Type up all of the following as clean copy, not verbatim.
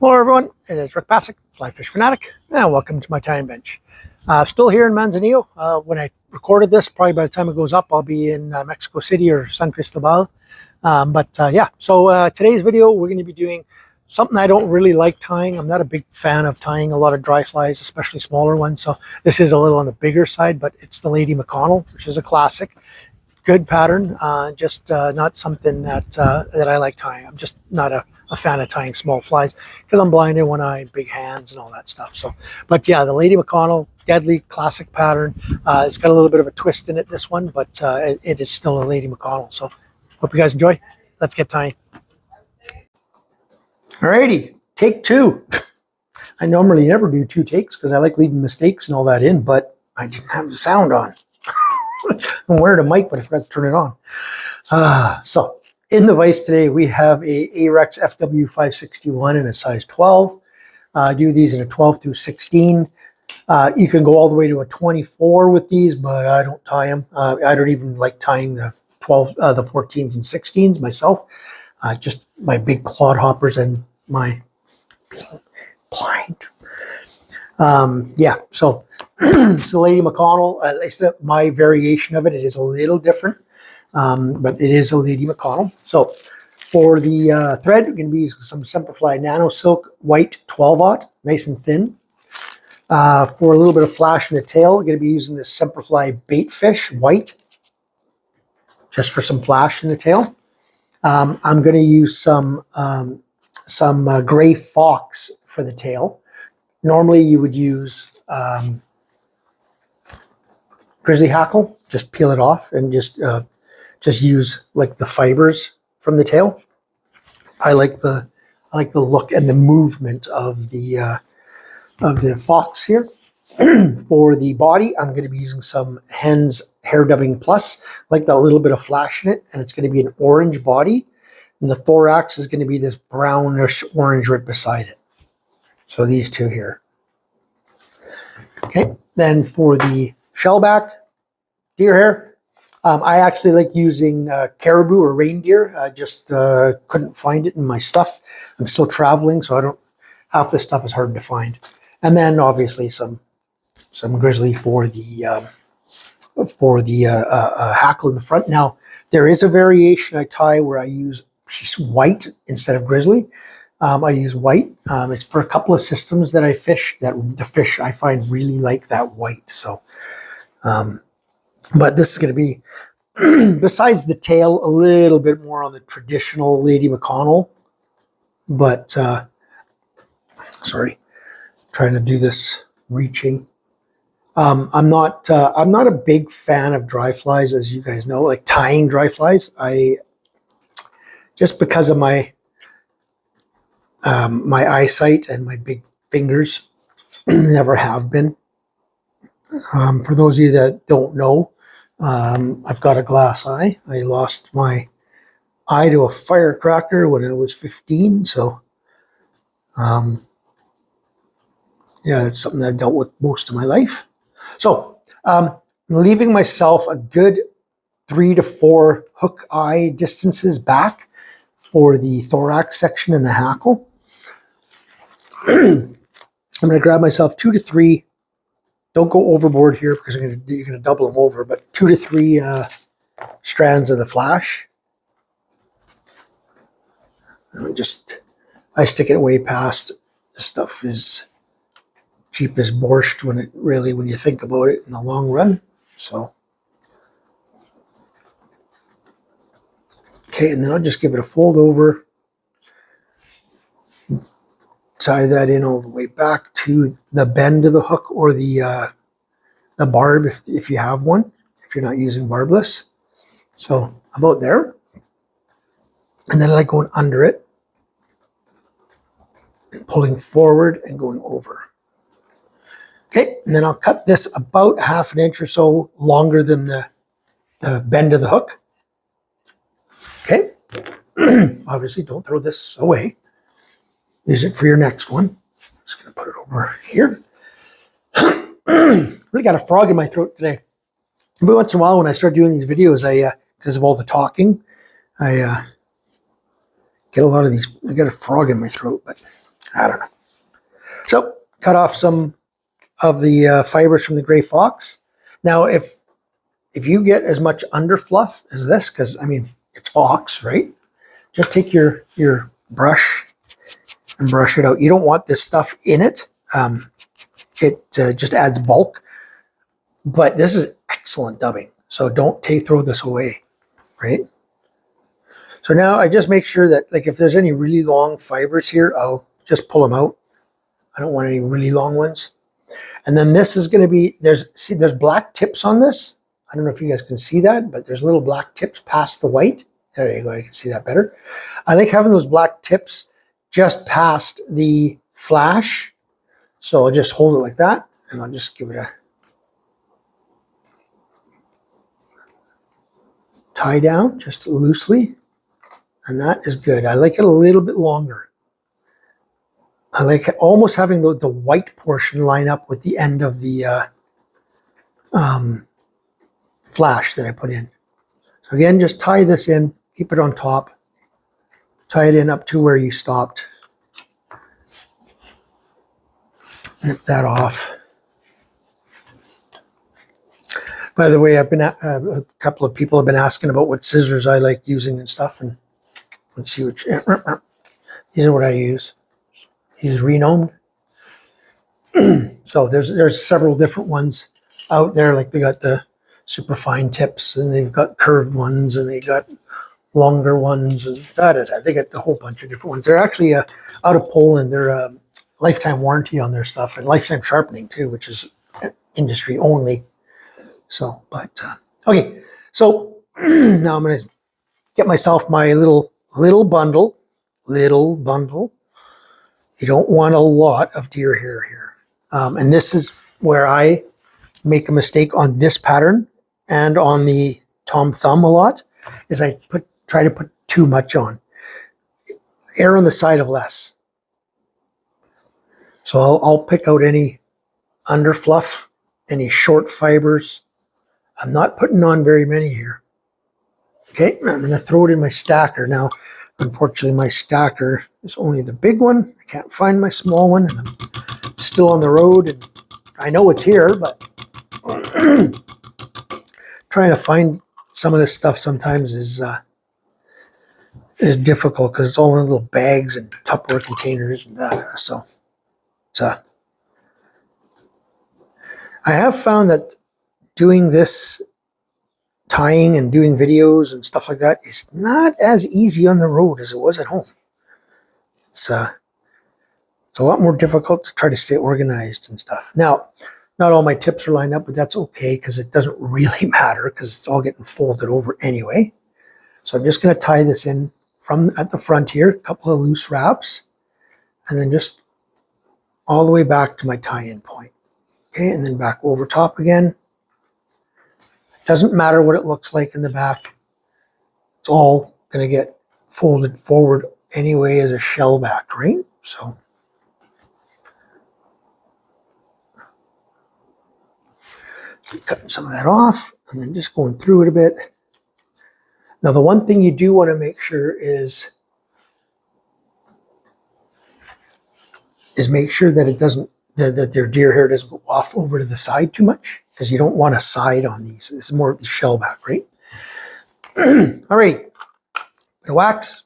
Hello everyone, it is Rick Passek, FlyFish Fanatic, and welcome to my tying bench. Still here in Manzanillo. When I recorded this, probably by the time it goes up, I'll be in Mexico City or San Cristobal. So today's video, we're going to be doing something I don't really like tying. I'm not a big fan of tying a lot of dry flies, especially smaller ones. So this is a little on the bigger side, but it's the Lady McConnel, which is a classic. Good pattern, just not something that I like tying. I'm just not a fan of tying small flies because I'm blind in one eye, big hands, and all that stuff. So, but yeah, the Lady McConnel, deadly classic pattern. It's got a little bit of a twist in it, this one, but it is still a Lady McConnel. So, hope you guys enjoy. Let's get tying. Alrighty, take two. I normally never do two takes because I like leaving mistakes and all that in, but I didn't have the sound on. I'm wearing a mic, but I forgot to turn it on. So in the vise today, we have a Ahrex FW561 in a size 12. I do these in a 12 through 16. You can go all the way to a 24 with these, but I don't tie them. I don't even like tying the 14s and 16s myself. Just my big clod hoppers and my blind. Yeah, so it's the Lady McConnel. At least my variation of it, it is a little different, but it is a Lady McConnel. So for the thread, we're going to be using some Semperfli Nano Silk White 12-aught, nice and thin. For a little bit of flash in the tail, we're going to be using this Semperfli Bait Fish White, just for some flash in the tail. I'm going to use some gray fox for the tail. Normally you would use grizzly hackle, just peel it off and just use like the fibers from the tail. I like the look and the movement of the fox here. For the body, I'm going to be using some Hen's Hair Dubbing Plus, like that little bit of flash in it, and it's going to be an orange body, and the thorax is going to be this brownish orange right beside it. So these two here. Okay, then for the shellback, deer hair, I actually like using caribou or reindeer. I just couldn't find it in my stuff. I'm still traveling, so half this stuff is hard to find. And then obviously some grizzly for the hackle in the front. Now there is a variation I tie where I use white instead of grizzly. I use white. It's for a couple of systems that I fish, that the fish I find really like that white. So, but this is going to be, besides the tail, a little bit more on the traditional Lady McConnel. But, sorry, trying to do this reaching. I'm not a big fan of dry flies, as you guys know, like tying dry flies. Just because of my eyesight and my big fingers, never have been. For those of you that don't know, I've got a glass eye. I lost my eye to a firecracker when I was 15. So, yeah, it's something I've dealt with most of my life. So, I'm leaving myself a good 3 to 4 hook eye distances back for the thorax section and the hackle. I'm going to grab myself 2 to 3. Don't go overboard here because you're going to double them over, but 2 to 3 strands of the flash. I stick it way past. This stuff is cheap as borscht when you think about it in the long run. So, okay, and then I'll just give it a fold over. Tie that in all the way back to the bend of the hook or the barb if you have one, if you're not using barbless. So about there. And then I like going under it, and pulling forward and going over. Okay, and then I'll cut this about 1/2 inch or so longer than the bend of the hook. Okay, obviously don't throw this away. Use it for your next one. Just going to put it over here. Really got a frog in my throat today. Every once in a while when I start doing these videos, because of all the talking, I get a lot of these. I got a frog in my throat, but I don't know. So cut off some of the fibers from the gray fox. Now, if you get as much under fluff as this, because I mean, it's fox, right? Just take your brush and brush it out. You don't want this stuff in it. It just adds bulk. But this is excellent dubbing. So don't throw this away, right? So now I just make sure that, like, if there's any really long fibers here, I'll just pull them out. I don't want any really long ones. And then this is going to be, there's black tips on this. I don't know if you guys can see that, but there's little black tips past the white. There you go, you can see that better. I like having those black tips just past the flash. So I'll just hold it like that, and I'll just give it a tie down just loosely. And that is good. I like it a little bit longer. I like almost having the white portion line up with the end of the flash that I put in. So again, just tie this in, keep it on top, tie it in up to where you stopped. Nip that off. By the way, I've been a couple of people have been asking about what scissors I like using and stuff, and let's see which. These are what I use. I use Renomed. So there's several different ones out there. Like they got the super fine tips, and they've got curved ones, and they got longer ones, and they got a whole bunch of different ones. They're actually out of Poland. They're lifetime warranty on their stuff, and lifetime sharpening too, which is industry only. So, but okay. So now I'm going to get myself my little bundle. Little bundle. You don't want a lot of deer hair here, and this is where I make a mistake on this pattern and on the Tom Thumb a lot. Is I try to put too much on. Err on the side of less. So I'll pick out any under fluff, any short fibers. I'm not putting on very many here. Okay, I'm going to throw it in my stacker. Now, unfortunately, my stacker is only the big one. I can't find my small one, and I'm still on the road. And I know it's here, but trying to find some of this stuff sometimes is difficult because it's all in little bags and Tupperware containers and that. So it's I have found that doing this tying and doing videos and stuff like that is not as easy on the road as it was at home. It's a lot more difficult to try to stay organized and stuff. Now, not all my tips are lined up, but that's okay because it doesn't really matter because it's all getting folded over anyway. So I'm just going to tie this in from at the front here, a couple of loose wraps, and then just all the way back to my tie-in point. Okay, and then back over top again. Doesn't matter what it looks like in the back. It's all going to get folded forward anyway as a shell back, right? So keep cutting some of that off and then just going through it a bit. Now, the one thing you do want to make sure is make sure that it doesn't, that their deer hair doesn't go off over to the side too much, because you don't want a side on these. This is more of the shell back, right? All right, bit of wax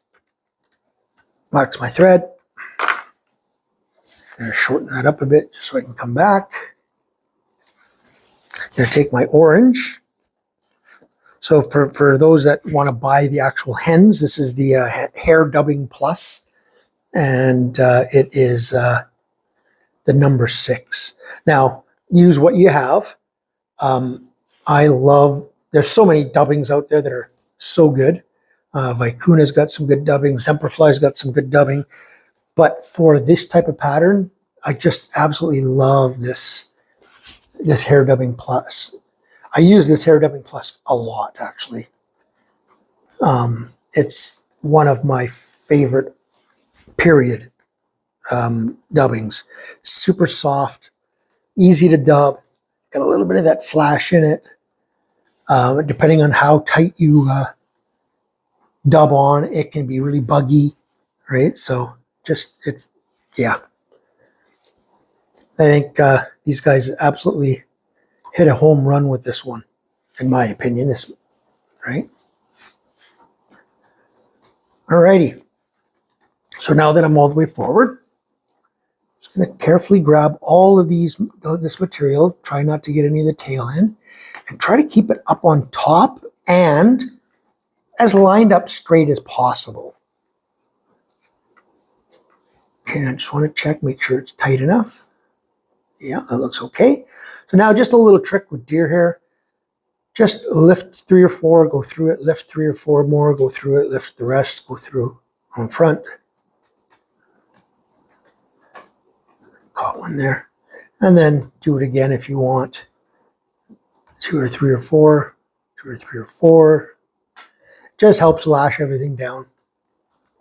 my thread. I'm going to shorten that up a bit just so I can come back. I'm going to take my orange. So for those that want to buy the actual hens, this is the Hair Dubbing Plus, and it is the number 6. Now, use what you have. There's so many dubbings out there that are so good. Vicuna's got some good dubbing. Semperfly's got some good dubbing. But for this type of pattern, I just absolutely love this Hair Dubbing Plus. I use this Hair Dubbing Plus a lot, actually. It's one of my favorite, period, dubbings. Super soft, easy to dub, got a little bit of that flash in it. Depending on how tight you dub on, it can be really buggy, right? So just it's Yeah. I think these guys absolutely hit a home run with this one, in my opinion. This, right? Alrighty. So now that I'm all the way forward, I'm just going to carefully grab all of this material, try not to get any of the tail in, and try to keep it up on top and as lined up straight as possible. Okay, and I just want to check, make sure it's tight enough. Yeah, that looks okay. So now just a little trick with deer hair. Just lift 3 or 4, go through it, lift 3 or 4 more, go through it, lift the rest, go through on front. Caught one there. And then do it again if you want. 2 or 3 or 4, 2 or 3 or 4. Just helps lash everything down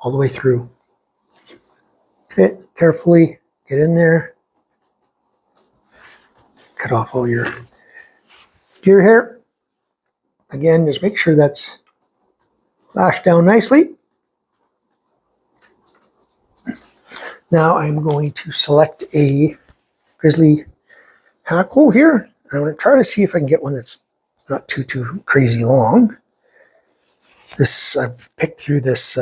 all the way through. Okay, carefully get in there. Cut off all your deer hair. Again, just make sure that's lashed down nicely. Now I'm going to select a grizzly hackle here. I'm going to try to see if I can get one that's not too crazy long. This, I've picked through this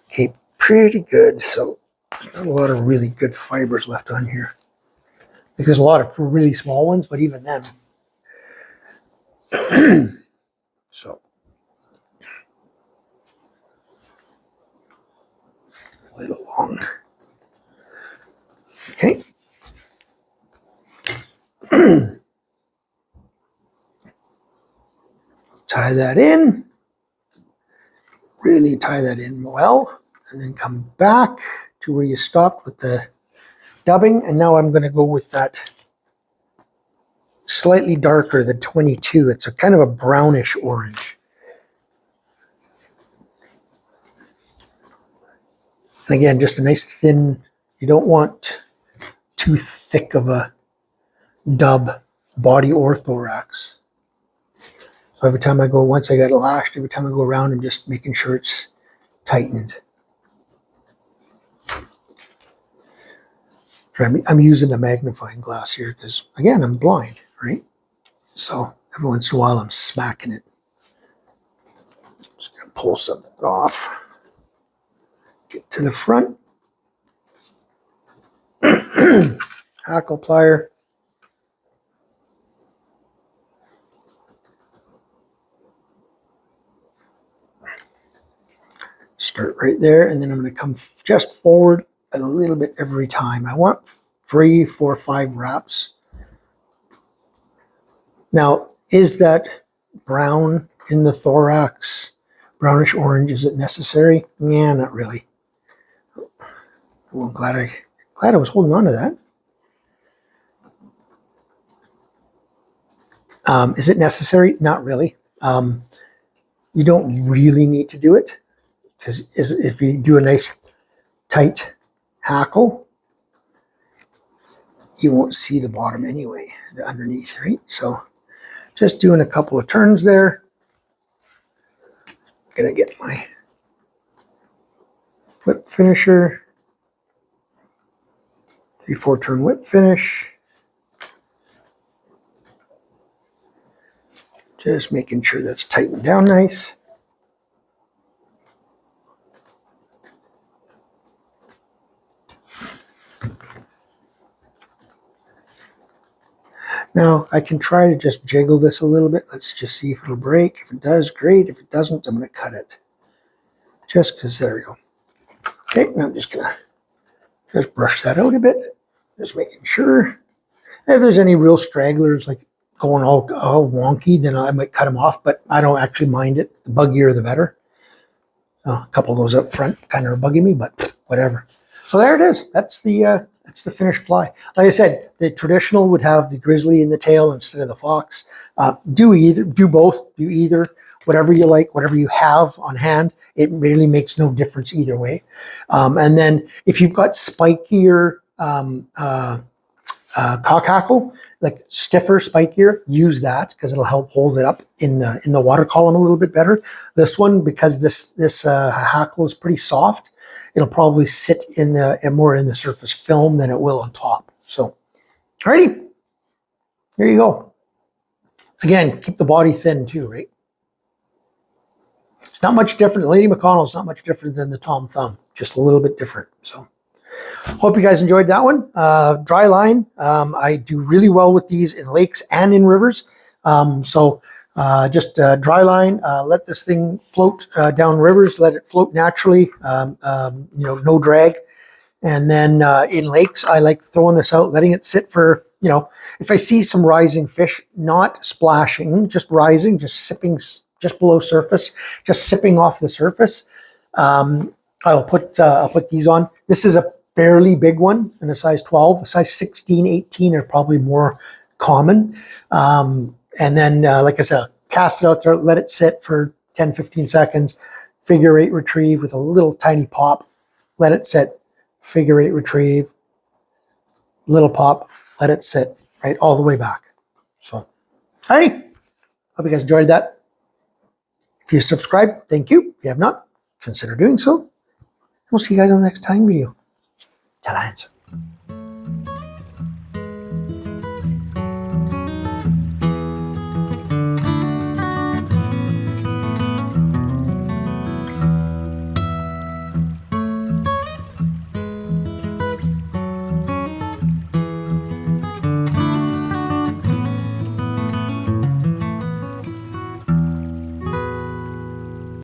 cape pretty good, so there's not a lot of really good fibers left on here. There's a lot of really small ones, but even then. So, a little long. Okay. Tie that in. Really tie that in well, and then come back to where you stopped with the dubbing. And now I'm going to go with that slightly darker, the 22. It's a kind of a brownish orange. And again, just a nice thin, you don't want too thick of a dub, body or thorax. So every time I go, once I got it lashed, every time I go around, I'm just making sure it's tightened. I'm using a magnifying glass here because, again, I'm blind, right? So every once in a while I'm smacking it. Just going to pull something off. Get to the front. Hackle plier. Start right there, and then I'm going to come just forward a little bit every time. I want 3, 4, 5 wraps. Now, is that brown in the thorax, brownish orange, is it necessary? Yeah, not really. Well, I'm glad I was holding on to that. Is it necessary? Not really. You don't really need to do it, because if you do a nice tight hackle, you won't see the bottom anyway, the underneath, right? So just doing a couple of turns there. Gonna get my whip finisher, 3-4 turn whip finish. Just making sure that's tightened down nice. Now I can try to just jiggle this a little bit. Let's just see if it'll break. If it does, great. If it doesn't, I'm going to cut it. Just because, there we go. Okay, now I'm just going to just brush that out a bit. Just making sure. If there's any real stragglers like going all wonky, then I might cut them off, but I don't actually mind it. The buggier, the better. A couple of those up front kind of are bugging me, but whatever. So there it is. That's the finished fly. Like I said, the traditional would have the grizzly in the tail instead of the fox. Do both, do either, whatever you like, whatever you have on hand. It really makes no difference either way. And then if you've got spikier cock hackle, like stiffer, spikier, use that because it'll help hold it up in the water column a little bit better. This one, because this hackle is pretty soft, it'll probably sit more in the surface film than it will on top. So, alrighty, there you go. Again, keep the body thin too, right? It's not much different. Lady McConnell is not much different than the Tom Thumb, just a little bit different. So, hope you guys enjoyed that one. Dry line. I do really well with these in lakes and in rivers. Just dry line. Let this thing float down rivers. Let it float naturally. No drag. And then in lakes, I like throwing this out, letting it sit for, if I see some rising fish, not splashing, just rising, just sipping, just below surface, just sipping off the surface. I'll put these on. This is a fairly big one in a size 12. A size 16, 18 are probably more common. And then, like I said, cast it out there, let it sit for 10, 15 seconds, figure eight retrieve with a little tiny pop, let it sit, figure eight retrieve, little pop, let it sit, right, all the way back. So, alrighty, hope you guys enjoyed that. If you subscribed, thank you. If you have not, consider doing so. We'll see you guys on the next time video. Till hands.